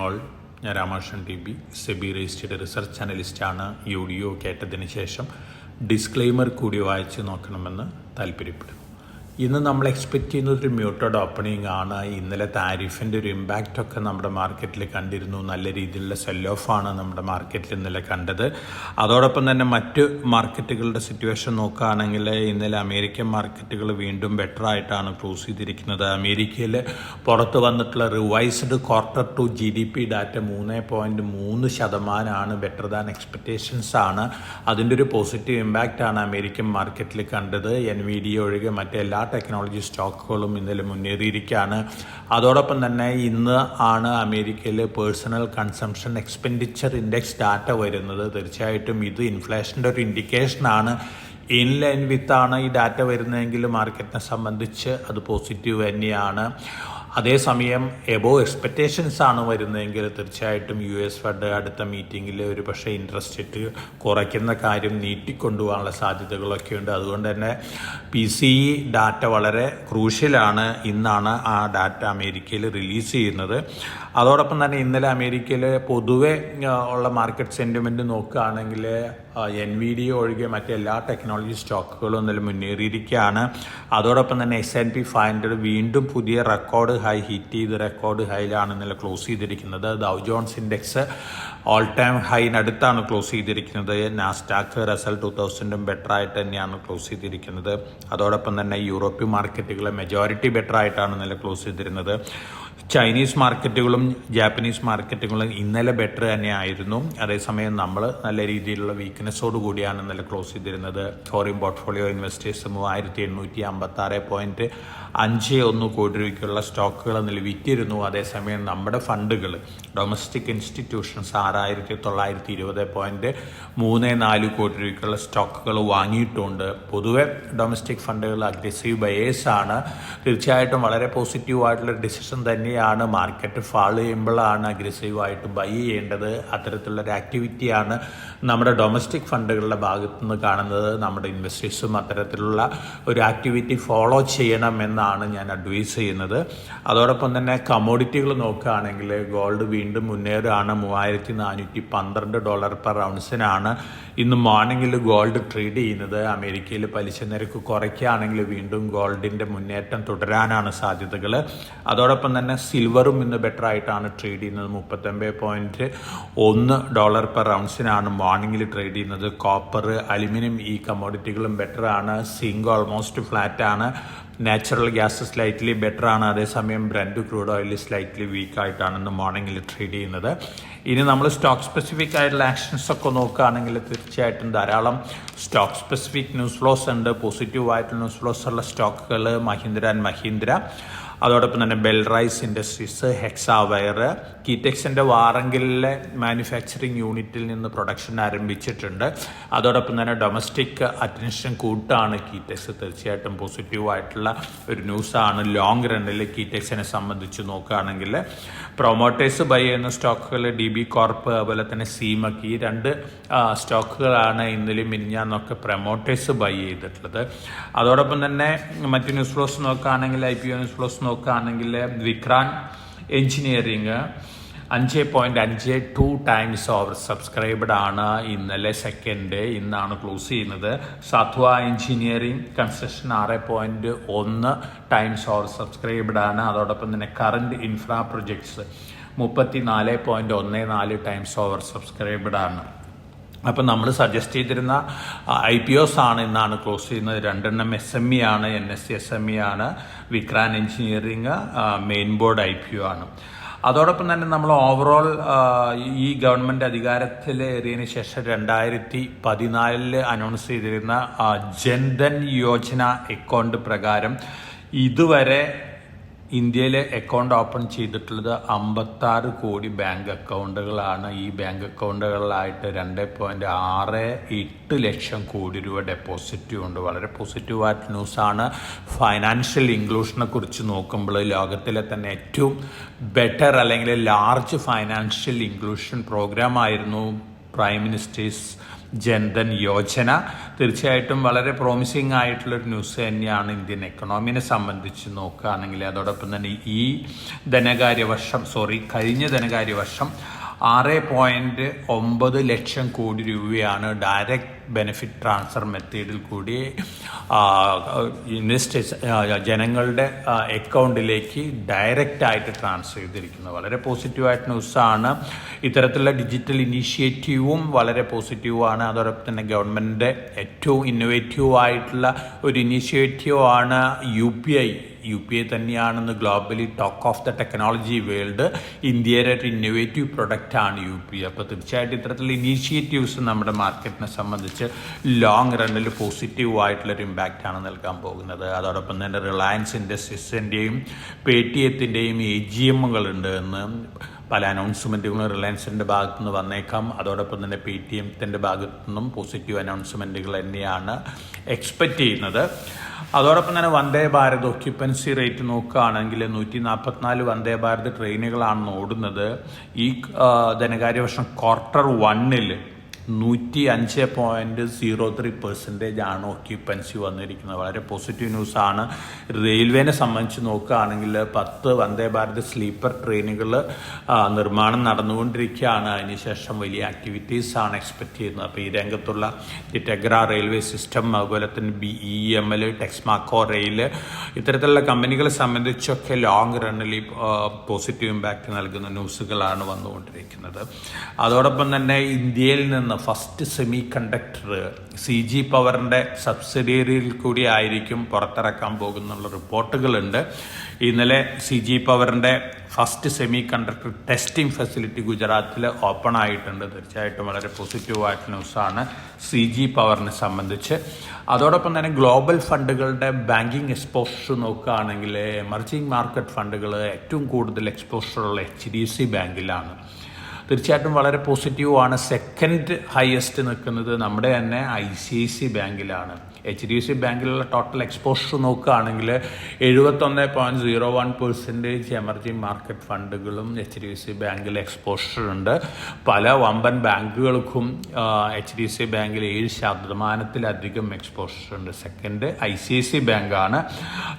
All. ഞാൻ Ramakrishnan TB, SEBI registered research അനലിസ്റ്റാണ്. ഈ ഓഡിയോ കേട്ടതിന് ശേഷം ഡിസ്ക്ലെയിമർ കൂടി വായിച്ച് നോക്കണമെന്ന് താല്പര്യപ്പെടുന്നു. ഇന്ന് നമ്മൾ എക്സ്പെക്റ്റ് ചെയ്യുന്നത് ഒരു മ്യൂട്ടഡ് ഓപ്പണിംഗ് ആണ്. ഇന്നലെ താരിഫിൻ്റെ ഒരു ഇമ്പാക്റ്റ് ഒക്കെ നമ്മുടെ മാർക്കറ്റിൽ കണ്ടിരുന്നു. നല്ല രീതിയിലുള്ള സെൽ ഓഫാണ് നമ്മുടെ മാർക്കറ്റിൽ ഇന്നലെ കണ്ടത്. അതോടൊപ്പം തന്നെ മറ്റ് മാർക്കറ്റുകളുടെ സിറ്റുവേഷൻ നോക്കുകയാണെങ്കിൽ ഇന്നലെ അമേരിക്കൻ മാർക്കറ്റുകൾ വീണ്ടും ബെറ്റർ ആയിട്ടാണ് ക്ലോസ് ചെയ്തിരിക്കുന്നത്. അമേരിക്കയിൽ പുറത്ത് വന്നിട്ടുള്ള revised quarter two GDP data 3.3% better than expectations ആണ്. അതിൻ്റെ ഒരു പോസിറ്റീവ് ഇമ്പാക്റ്റ് ആണ് അമേരിക്കൻ മാർക്കറ്റിൽ കണ്ടത്. NVIDIA ഒഴികെ മറ്റെല്ലാ ടെക്നോളജി സ്റ്റോക്കുകളും ഇന്നലെ മുന്നേറിയിരിക്കുകയാണ്. അതോടൊപ്പം തന്നെ ഇന്ന് ആണ് അമേരിക്കയിൽ personal consumption expenditure index data വരുന്നത്. തീർച്ചയായിട്ടും ഇത് ഇൻഫ്ലേഷൻ്റെ ഒരു ഇൻഡിക്കേഷനാണ്. ഇൻ ലൈൻ വിത്താണ് ഈ ഡാറ്റ വരുന്നതെങ്കിൽ മാർക്കറ്റിനെ സംബന്ധിച്ച് അത് പോസിറ്റീവ് തന്നെയാണ്. അതേസമയം എബോവ് എക്സ്പെക്റ്റേഷൻസ് ആണ് വരുന്നതെങ്കിൽ തീർച്ചയായിട്ടും US ഫെഡ് അടുത്ത മീറ്റിങ്ങിൽ ഒരു പക്ഷേ ഇൻട്രസ്റ്റ് റേറ്റ് കുറയ്ക്കുന്ന കാര്യം നീട്ടിക്കൊണ്ടുപോകാനുള്ള സാധ്യതകളൊക്കെ ഉണ്ട്. അതുകൊണ്ട് തന്നെ PCE ഡാറ്റ വളരെ ക്രൂഷ്യലാണ്. ഇന്നാണ് ആ ഡാറ്റ അമേരിക്കയിൽ റിലീസ് ചെയ്യുന്നത്. അതോടൊപ്പം തന്നെ ഇന്നലെ അമേരിക്കയിൽ പൊതുവെ ഉള്ള മാർക്കറ്റ് സെൻറ്റിമെൻറ്റ് നോക്കുകയാണെങ്കിൽ NVIDIA ഒഴികെ മറ്റെല്ലാ ടെക്നോളജി സ്റ്റോക്കുകളും ഇന്നലെ മുന്നേറിയിരിക്കുകയാണ്. അതോടൊപ്പം തന്നെ S&P 500 വീണ്ടും പുതിയ റെക്കോർഡ് ഹൈ ഹിറ്റ് ചെയ്ത് റെക്കോർഡ് ഹൈയിലാണ് ഇന്നലെ ക്ലോസ് ചെയ്തിരിക്കുന്നത്. Dow Jones index all time ഹൈനടുത്താണ് ക്ലോസ് ചെയ്തിരിക്കുന്നത്. നാസ്ഡാക്ക് റസൽ 2000 ബെറ്റർ ആയിട്ട് തന്നെയാണ് ക്ലോസ് ചെയ്തിരിക്കുന്നത്. അതോടൊപ്പം തന്നെ യൂറോപ്യൻ മാർക്കറ്റുകൾ മെജോറിറ്റി ബെറ്റർ ആയിട്ടാണ് ഇന്നലെ ക്ലോസ് ചെയ്തിരുന്നത്. ചൈനീസ് മാർക്കറ്റുകളും ജാപ്പനീസ് മാർക്കറ്റുകളും ഇന്നലെ ബെറ്റർ തന്നെയായിരുന്നു. അതേസമയം നമ്മൾ നല്ല രീതിയിലുള്ള വീക്ക്നെസ്സോട് കൂടിയാണ് ഇന്നലെ ക്ലോസ് ചെയ്തിരുന്നത്. ഫോറിൻ പോർട്ട്ഫോളിയോ ഇൻവെസ്റ്റേഴ്സ് 3856.51 കോടി രൂപയ്ക്കുള്ള സ്റ്റോക്കുകൾ ഇന്നലെ വിറ്റിരുന്നു. അതേസമയം നമ്മുടെ ഫണ്ടുകൾ ഡൊമസ്റ്റിക് ഇൻസ്റ്റിറ്റ്യൂഷൻസ് 6920.34 കോടി രൂപയ്ക്കുള്ള സ്റ്റോക്കുകൾ വാങ്ങിയിട്ടുണ്ട്. പൊതുവെ ഡൊമസ്റ്റിക് ഫണ്ടുകൾ അഗ്രസീവ് ബയേഴ്സാണ്. തീർച്ചയായിട്ടും വളരെ പോസിറ്റീവായിട്ടുള്ള ഡിസിഷൻ തന്നെയാണ്. മാർക്കറ്റ് ഫാൾ ചെയ്യുമ്പോഴാണ് അഗ്രസീവായിട്ട് ബൈ ചെയ്യേണ്ടത്. അത്തരത്തിലുള്ളൊരു ആക്ടിവിറ്റിയാണ് നമ്മുടെ ഡൊമസ്റ്റിക് ഫണ്ടുകളുടെ ഭാഗത്തു നിന്ന് കാണുന്നത്. നമ്മുടെ ഇൻവെസ്റ്റേഴ്സും അത്തരത്തിലുള്ള ഒരു ആക്ടിവിറ്റി ഫോളോ ചെയ്യണമെന്നാണ് ഞാൻ അഡ്വൈസ് ചെയ്യുന്നത്. അതോടൊപ്പം തന്നെ കമ്മോഡിറ്റികൾ നോക്കുകയാണെങ്കിൽ ഗോൾഡ് വീണ്ടും മുന്നേറുകയാണ്. $3412 പെർ ഔൺസിനാണ് ഇന്ന് മോർണിംഗിൽ ഗോൾഡ് ട്രേഡ് ചെയ്യുന്നത്. അമേരിക്കയിൽ പലിശ നിരക്ക് കുറയ്ക്കുകയാണെങ്കിൽ വീണ്ടും ഗോൾഡിൻ്റെ മുന്നേറ്റം തുടരാനാണ് സാധ്യതകൾ. അതോടൊപ്പം തന്നെ സിൽവറും ഇന്ന് ബെറ്റർ ആയിട്ടാണ് ട്രേഡ് ചെയ്യുന്നത്. $39.1 പെർ ഔൺസിനാണ് മോർണിംഗിൽ ട്രേഡ് ചെയ്യുന്നത്. കോപ്പർ, അലുമിനിയം ഈ കമ്മോഡിറ്റികളും ബെറ്റർ ആണ്. സിങ്ക് ഓൾമോസ്റ്റ് ഫ്ലാറ്റ് ആണ്. നാച്ചുറൽ ഗ്യാസ് സ്ലൈറ്റ്ലി ബെറ്റർ ആണ്. അതേസമയം ബ്രന്റ് ക്രൂഡ് ഓയിൽ സ്ലൈറ്റ്ലി വീക്കായിട്ടാണ് ഇന്ന് മോർണിംഗിൽ ട്രേഡ് ചെയ്യുന്നത്. ഇനി നമ്മൾ സ്റ്റോക്ക് സ്പെസിഫിക് ആയിട്ടുള്ള ആക്ഷൻസ് ഒക്കെ നോക്കുകയാണെങ്കിൽ തീർച്ചയായിട്ടും ധാരാളം സ്റ്റോക്ക് സ്പെസിഫിക് ന്യൂസ് ഫ്ലോസ് ഉണ്ട്. പോസിറ്റീവായിട്ടുള്ള ന്യൂസ് ഫ്ലോസ് ഉള്ള സ്റ്റോക്കുകൾ മഹീന്ദ്ര ആൻഡ് മഹീന്ദ്ര, അതോടൊപ്പം തന്നെ ബെൽറൈസ് ഇൻഡസ്ട്രീസ്, ഹെക്സാവയർ, കീറ്റെക്സിൻ്റെ വാറങ്കലിലെ മാനുഫാക്ചറിങ് യൂണിറ്റിൽ നിന്ന് പ്രൊഡക്ഷൻ ആരംഭിച്ചിട്ടുണ്ട്. അതോടൊപ്പം തന്നെ ഡൊമസ്റ്റിക് അറ്റൻഷൻ കൂട്ടാണ് കീറ്റെക്സ്. തീർച്ചയായിട്ടും പോസിറ്റീവായിട്ടുള്ള ഒരു ന്യൂസാണ്. ലോങ് റണ്ണിൽ കീറ്റെക്സിനെ സംബന്ധിച്ച് നോക്കുകയാണെങ്കിൽ പ്രൊമോട്ടേഴ്സ് ബൈ ചെയ്യുന്ന സ്റ്റോക്കുകൾ DB കോർപ്പ് അതുപോലെ തന്നെ സീമക്, ഈ രണ്ട് സ്റ്റോക്കുകളാണ് ഇന്നലെ മിനിഞ്ഞാന്നൊക്കെ പ്രൊമോട്ടേഴ്സ് ബൈ ചെയ്തിട്ടുള്ളത്. അതോടൊപ്പം തന്നെ മറ്റ് ന്യൂസ് ഫ്ലോസ് നോക്കുകയാണെങ്കിൽ IPO ന്യൂസ് ഫ്ലോസ് നോക്കുകയാണെങ്കിൽ Vikran engineering 5.52 times over subscribed ആണ്. ഇന്നലെ സെക്കൻഡ്, ഇന്നാണ് ക്ലോസ് ചെയ്യുന്നത്. Satva engineering construction 6.1 times over subscribed ആണ്. അതോടൊപ്പം തന്നെ current infra projects 34.14 times over subscribed ആണ്. അപ്പം നമ്മൾ സജസ്റ്റ് ചെയ്തിരുന്ന IPOs ആണ് ഇന്നാണ് ക്ലോസ് ചെയ്യുന്നത്. 2 SME ആണ്, NSE SME ആണ്. വിക്രാൻ എഞ്ചിനീയറിംഗ് മെയിൻ ബോർഡ് IPO ആണ്. അതോടൊപ്പം തന്നെ നമ്മൾ ഓവറോൾ ഈ ഗവൺമെൻറ് അധികാരത്തിലേറിയതിന് ശേഷം 2014 അനൗൺസ് ചെയ്തിരുന്ന ജൻധൻ യോജന അക്കൗണ്ട് പ്രകാരം ഇതുവരെ ഇന്ത്യയിൽ അക്കൗണ്ട് ഓപ്പൺ ചെയ്തിട്ടുള്ളത് 56 കോടി ബാങ്ക് അക്കൗണ്ടുകളാണ്. ഈ ബാങ്ക് അക്കൗണ്ടുകളിലായിട്ട് 2.68 ലക്ഷം കോടി രൂപ ഡെപ്പോസിറ്റും ഉണ്ട്. വളരെ പോസിറ്റീവായിട്ട് ന്യൂസാണ്. ഫൈനാൻഷ്യൽ ഇൻക്ലൂഷനെ കുറിച്ച് നോക്കുമ്പോൾ ലോകത്തിലെ തന്നെ ഏറ്റവും ബെറ്റർ അല്ലെങ്കിൽ ലാർജ് ഫൈനാൻഷ്യൽ ഇൻക്ലൂഷൻ പ്രോഗ്രാം ആയിരുന്നു പ്രൈം മിനിസ്റ്റേഴ്സ് ജൻധൻ യോജന തീർച്ചയായിട്ടും വളരെ പ്രോമിസിംഗ് ആയിട്ടുള്ളൊരു ന്യൂസ് തന്നെയാണ് ഇന്ത്യൻ എക്കണോമിനെ സംബന്ധിച്ച് നോക്കുകയാണെങ്കിൽ. അതോടൊപ്പം തന്നെ കഴിഞ്ഞ ധനകാര്യ വർഷം 6.9 ലക്ഷം കോടി രൂപയാണ് ഡയറക്റ്റ് ബെനിഫിറ്റ് ട്രാൻസ്ഫർ മെത്തേഡിൽ കൂടി ജനങ്ങളുടെ അക്കൗണ്ടിലേക്ക് ഡയറക്റ്റായിട്ട് ട്രാൻസ്ഫർ ചെയ്തിരിക്കുന്നത്. വളരെ പോസിറ്റീവായിട്ട് ന്യൂസാണ്. ഇത്തരത്തിലുള്ള ഡിജിറ്റൽ ഇനീഷ്യേറ്റീവും വളരെ പോസിറ്റീവാണ്. അതോടൊപ്പം തന്നെ ഗവൺമെൻറ്റിൻ്റെ ഏറ്റവും ഇന്നോവേറ്റീവായിട്ടുള്ള ഒരു ഇനീഷ്യേറ്റീവാണ് യു പി ഐ തന്നെയാണെന്ന് globally talk of the technology world. ഇന്ത്യയുടെ ഒരു ഇന്നോവേറ്റീവ് പ്രൊഡക്റ്റാണ് UPI. അപ്പോൾ തീർച്ചയായിട്ടും ഇത്തരത്തിലുള്ള ഇനീഷ്യേറ്റീവ്സ് നമ്മുടെ മാർക്കറ്റിനെ സംബന്ധിച്ച് ലോങ് റണ്ണിൽ പോസിറ്റീവായിട്ടുള്ളൊരു ഇമ്പാക്റ്റാണ് നൽകാൻ പോകുന്നത്. അതോടൊപ്പം തന്നെ റിലയൻസ് ഇൻഡസ്ട്രീസിൻ്റെയും പേടിഎത്തിൻ്റെയും AGMകളുണ്ട് എന്ന് പല അനൗൺസ്മെൻറ്റുകളും റിലയൻസിൻ്റെ ഭാഗത്തു നിന്ന് വന്നേക്കാം. അതോടൊപ്പം തന്നെ പേടിഎത്തിൻ്റെ ഭാഗത്തു നിന്നും പോസിറ്റീവ് അനൗൺസ്മെൻറ്റുകൾ തന്നെയാണ് എക്സ്പെക്റ്റ് ചെയ്യുന്നത്. അതോടൊപ്പം തന്നെ വന്ദേ ഭാരത് ഒക്യുപ്പൻസി റേറ്റ് നോക്കുകയാണെങ്കിൽ 144 വന്ദേ ഭാരത് ട്രെയിനുകളാണ് ഓടുന്നത്. ഈ ധനകാര്യ വർഷം Q1 105.03% ആണ് ഒക്യുപ്പൻസി വന്നിരിക്കുന്നത്. വളരെ പോസിറ്റീവ് ന്യൂസാണ്. റെയിൽവേനെ സംബന്ധിച്ച് നോക്കുകയാണെങ്കിൽ 10 വന്ദേ ഭാരത് സ്ലീപ്പർ ട്രെയിനുകൾ നിർമ്മാണം നടന്നുകൊണ്ടിരിക്കുകയാണ്. അതിനുശേഷം വലിയ ആക്ടിവിറ്റീസാണ് എക്സ്പെക്റ്റ് ചെയ്യുന്നത്. അപ്പോൾ ഈ രംഗത്തുള്ള ടെഗ്ര റെയിൽവേ സിസ്റ്റം, അതുപോലെ തന്നെ BEML, ടെക്സ്മാക്കോ റെയിൽ, ഇത്തരത്തിലുള്ള കമ്പനികളെ സംബന്ധിച്ചൊക്കെ ലോങ് റണ്ണിൽ പോസിറ്റീവ് ഇമ്പാക്റ്റ് നൽകുന്ന ന്യൂസുകളാണ് വന്നുകൊണ്ടിരിക്കുന്നത്. അതോടൊപ്പം തന്നെ ഇന്ത്യയിൽ നിന്ന് ഫസ്റ്റ് സെമി കണ്ടക്ടർ CG പവറിൻ്റെ സബ്സിഡിയറിയിൽ കൂടി ആയിരിക്കും പുറത്തിറക്കാൻ പോകുന്നുള്ള റിപ്പോർട്ടുകളുണ്ട്. ഇന്നലെ CG പവറിൻ്റെ first semiconductor testing facility ഗുജറാത്തിൽ ഓപ്പൺ ആയിട്ടുണ്ട്. തീർച്ചയായിട്ടും വളരെ പോസിറ്റീവായിട്ട് ന്യൂസാണ് CG പവറിനെ സംബന്ധിച്ച്. അതോടൊപ്പം തന്നെ ഗ്ലോബൽ ഫണ്ടുകളുടെ ബാങ്കിങ് എക്സ്പോഷർ നോക്കുകയാണെങ്കിൽ എമർജിംഗ് മാർക്കറ്റ് ഫണ്ടുകൾ ഏറ്റവും കൂടുതൽ എക്സ്പോഷറുള്ള HDFC ബാങ്കിലാണ്. തീർച്ചയായിട്ടും വളരെ പോസിറ്റീവാണ്. സെക്കൻഡ് ഹയസ്റ്റ് നിൽക്കുന്നത് നമ്മുടെ തന്നെ ICICI ബാങ്കിലാണ്. HDFC ബാങ്കിലുള്ള ടോട്ടൽ എക്സ്പോഷർ നോക്കുകയാണെങ്കിൽ 71.01% എമർജിംഗ് മാർക്കറ്റ് ഫണ്ടുകളും HDFC ബാങ്കിൽ എക്സ്പോഷർ ഉണ്ട്. പല വമ്പൻ ബാങ്കുകൾക്കും HDFC ബാങ്കിൽ 7% എക്സ്പോഷർ ഉണ്ട്. സെക്കൻഡ് ICICI ബാങ്കാണ്.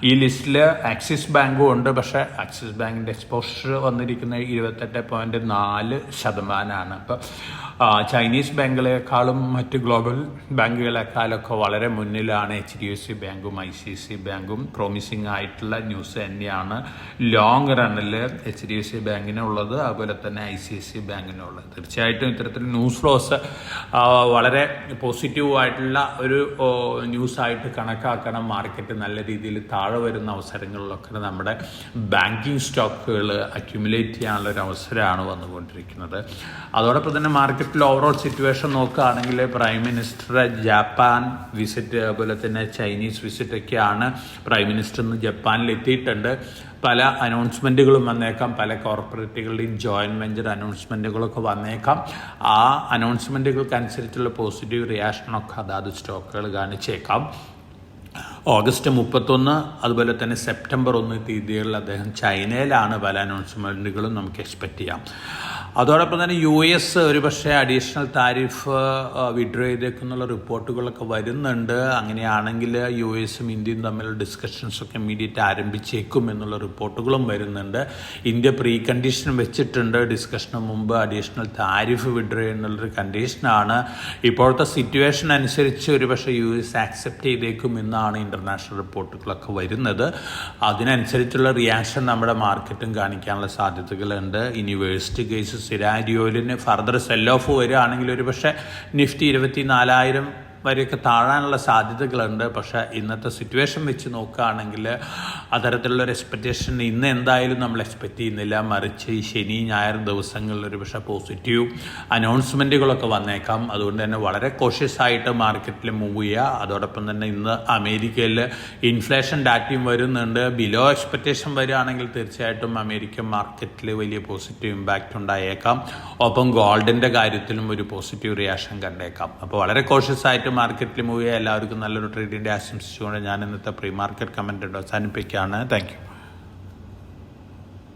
ഈ ലിസ്റ്റിൽ ആക്സിസ് ബാങ്കും ഉണ്ട്. പക്ഷേ ആക്സിസ് ബാങ്കിൻ്റെ എക്സ്പോഷർ വന്നിരിക്കുന്നത് 28.4%. അപ്പോൾ ചൈനീസ് ബാങ്കുകളെക്കാളും മറ്റ് ഗ്ലോബൽ ബാങ്കുകളെക്കാളൊക്കെ വളരെ മുന്നിലാണ് HDFC ബാങ്കും ICICI ബാങ്കും. പ്രോമിസിംഗ് ആയിട്ടുള്ള ന്യൂസ് തന്നെയാണ് ലോങ് റണ്ണിൽ HDFC ബാങ്കിനുള്ളത്, അതുപോലെ തന്നെ ICICI ബാങ്കിനുള്ളത്. തീർച്ചയായിട്ടും ഇത്തരത്തിൽ ന്യൂസ് ഫ്ലോസ് വളരെ പോസിറ്റീവായിട്ടുള്ള ഒരു ന്യൂസായിട്ട് കണക്കാക്കണം. മാർക്കറ്റ് നല്ല രീതിയിൽ താഴെ വരുന്ന അവസരങ്ങളിലൊക്കെ നമ്മുടെ ബാങ്കിങ് സ്റ്റോക്കുകൾ അക്യുമുലേറ്റ് ചെയ്യാനുള്ള ഒരു അവസരമാണ് വന്നുകൊണ്ടിരിക്കുന്നത്. അതോടൊപ്പം തന്നെ മാർക്കറ്റിൽ ഓവറോൾ സിറ്റുവേഷൻ നോക്കുകയാണെങ്കിൽ പ്രൈം മിനിസ്റ്റർ ജപ്പാൻ വിസിറ്റ്, അതുപോലെ തന്നെ ചൈനീസ് വിസിറ്റൊക്കെയാണ്. പ്രൈം മിനിസ്റ്റർ ഇന്ന് ജപ്പാനിൽ എത്തിയിട്ടുണ്ട്. പല അനൗൺസ്മെൻറ്റുകളും വന്നേക്കാം. പല കോർപ്പറേറ്റുകളുടെയും ജോയിൻറ്റ് വെഞ്ചർ അനൗൺസ്മെൻറ്റുകളൊക്കെ വന്നേക്കാം. ആ അനൗൺസ്മെൻറ്റുകൾക്കനുസരിച്ചുള്ള പോസിറ്റീവ് റിയാക്ഷനൊക്കെ അതാത് സ്റ്റോക്കുകൾ കാണിച്ചേക്കാം. ഓഗസ്റ്റ് 31 അതുപോലെ തന്നെ സെപ്റ്റംബർ 1 തീയതികളിൽ അദ്ദേഹം ചൈനയിലാണ്. പല അനൗൺസ്മെൻറ്റുകളും നമുക്ക് എക്സ്പെക്റ്റ് ചെയ്യാം. അതോടൊപ്പം തന്നെ US ഒരുപക്ഷെ അഡീഷണൽ താരിഫ് വിഡ്രോ ചെയ്തേക്കുന്നുള്ള റിപ്പോർട്ടുകളൊക്കെ വരുന്നുണ്ട്. അങ്ങനെയാണെങ്കിൽ US-ഉം ഇന്ത്യയും തമ്മിലുള്ള ഡിസ്കഷൻസൊക്കെ ഇമ്മീഡിയറ്റ് ആരംഭിച്ചേക്കും എന്നുള്ള റിപ്പോർട്ടുകളും വരുന്നുണ്ട്. ഇന്ത്യ പ്രീ കണ്ടീഷൻ വെച്ചിട്ടുണ്ട്. ഡിസ്കഷന് മുമ്പ് അഡീഷണൽ താരിഫ് വിഡ്രോ ചെയ്യുന്നുള്ളൊരു കണ്ടീഷനാണ്. ഇപ്പോഴത്തെ സിറ്റുവേഷൻ അനുസരിച്ച് ഒരുപക്ഷെ US ആക്സെപ്റ്റ് ചെയ്തേക്കും എന്നാണ് ഇൻ്റർനാഷണൽ റിപ്പോർട്ടുകളൊക്കെ വരുന്നത്. അതിനനുസരിച്ചുള്ള റിയാക്ഷൻ നമ്മുടെ മാർക്കറ്റും കാണിക്കാനുള്ള സാധ്യതകളുണ്ട്. ഇനി വേഴ്സ്റ്റ് കേസ് സിനാരിയോയിലിന് ഫർദർ സെൽ ഓഫ് വരികയാണെങ്കിൽ ഒരുപക്ഷെ നിഫ്റ്റി 24,000 വരെയൊക്കെ താഴാനുള്ള സാധ്യതകളുണ്ട്. പക്ഷേ ഇന്നത്തെ സിറ്റുവേഷൻ വെച്ച് നോക്കുകയാണെങ്കിൽ അത്തരത്തിലുള്ളൊരു എക്സ്പെക്റ്റേഷൻ ഇന്ന് എന്തായാലും നമ്മൾ എക്സ്പെക്റ്റ് ചെയ്യുന്നില്ല. മറിച്ച് ഈ ശനി ഞായർ ദിവസങ്ങളിൽ ഒരു പക്ഷേ പോസിറ്റീവ് അനൗൺസ്മെൻറ്റുകളൊക്കെ വന്നേക്കാം. അതുകൊണ്ട് തന്നെ വളരെ കോഷ്യസ് ആയിട്ട് മാർക്കറ്റിൽ മൂവ് ചെയ്യുക. അതോടൊപ്പം തന്നെ ഇന്ന് അമേരിക്കയിൽ ഇൻഫ്ലേഷൻ ഡാറ്റയും വരുന്നുണ്ട്. ബിലോ എക്സ്പെക്റ്റേഷൻ വരികയാണെങ്കിൽ തീർച്ചയായിട്ടും അമേരിക്കൻ മാർക്കറ്റിൽ വലിയ പോസിറ്റീവ് ഇമ്പാക്റ്റ് ഉണ്ടായേക്കാം. ഒപ്പം ഗോൾഡിൻ്റെ കാര്യത്തിലും ഒരു പോസിറ്റീവ് റിയാക്ഷൻ കണ്ടേക്കാം. അപ്പോൾ വളരെ കോഷ്യസ് ആയിട്ട് മാർക്കറ്റിൽ മൂവ് ചെയ്യുക. എല്ലാവർക്കും നല്ലൊരു ട്രേഡിൻ്റെ ആശംസിച്ചുകൊണ്ട് ഞാൻ ഇന്നത്തെ പ്രീ മാർക്കറ്റ് കമൻറ്റ് അവസാനിപ്പിക്കുകയാണ്. Thank you.